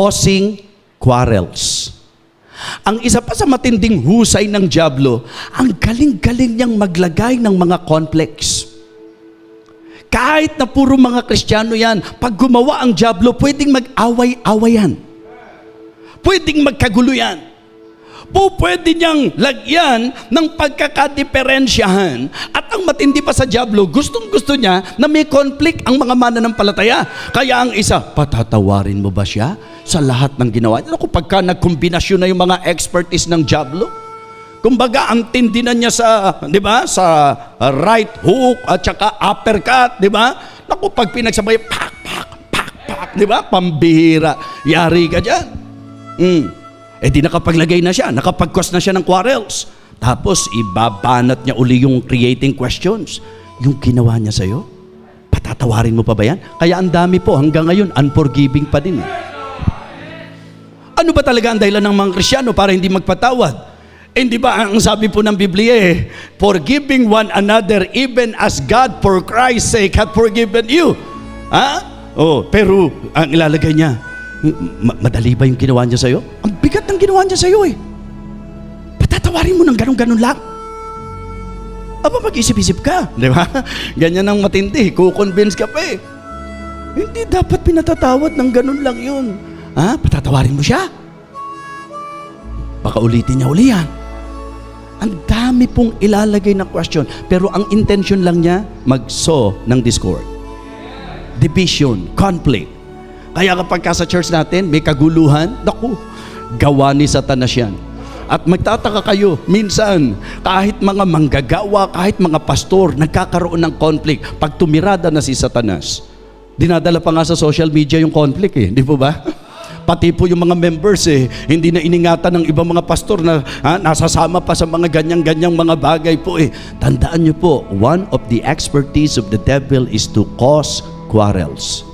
causing quarrels. Ang isa pa sa matinding husay ng dyablo, ang galing-galing niyang maglagay ng mga conflicts. Kahit na puro mga Kristiyano yan, pag gumawa ang dyablo, pwedeng mag-away-awayan. Pwedeng magkagulo yan. Pwede niyang lagyan ng pagkakadiferensyahan. At ang matindi pa sa dyablo, gustong-gusto niya na may conflict ang mga mananampalataya. Kaya ang isa, patatawarin mo ba siya sa lahat ng ginawa niya? Kung pagka nagkombinasyon na yung mga expertise ng dyablo, kumbaga ang tindi na niya sa, di ba, sa right hook at saka uppercut, di ba? Naku, pag pinagsabay, pak, pak, pak, pak, di ba? Pambihira. Yari ka dyan. Di nakapaglagay na siya, nakapag-cause na siya ng quarrels. Tapos, ibabanat niya uli yung creating questions. Yung ginawa niya sa'yo, patatawarin mo pa ba yan? Kaya ang dami po, hanggang ngayon, unforgiving pa din. Ano ba talaga ang dahilan ng mga Kristiyano para hindi magpatawad? Hindi ba ang sabi po ng Biblia, forgiving one another even as God for Christ's sake hath forgiven you. Pero ang ilalagay niya, madali ba yung ginawa niya sa'yo? Ang bigat ng ginawa niya sa'yo Patatawarin mo ng ganun-ganun lang. Mag-isip-isip ka. Di ba? Ganyan ang matindi. Kukonvince ka pa Hindi dapat pinatatawad ng ganun lang yun. Patatawarin mo siya. Baka ulitin niya uli yan. Ang dami pong ilalagay na question. Pero ang intention lang niya, mag-sow ng discord. Division, conflict. Kaya kapag sa church natin, may kaguluhan, naku, gawa ni Satanas yan. At magtataka kayo, minsan, kahit mga manggagawa, kahit mga pastor, nagkakaroon ng conflict. Pag tumirada na si Satanas, dinadala pa nga sa social media yung conflict di po ba? Pati po yung mga members hindi na iningatan ng ibang mga pastor na nasasama pa sa mga ganyang-ganyang mga bagay po Tandaan nyo po, one of the expertise of the devil is to cause quarrels.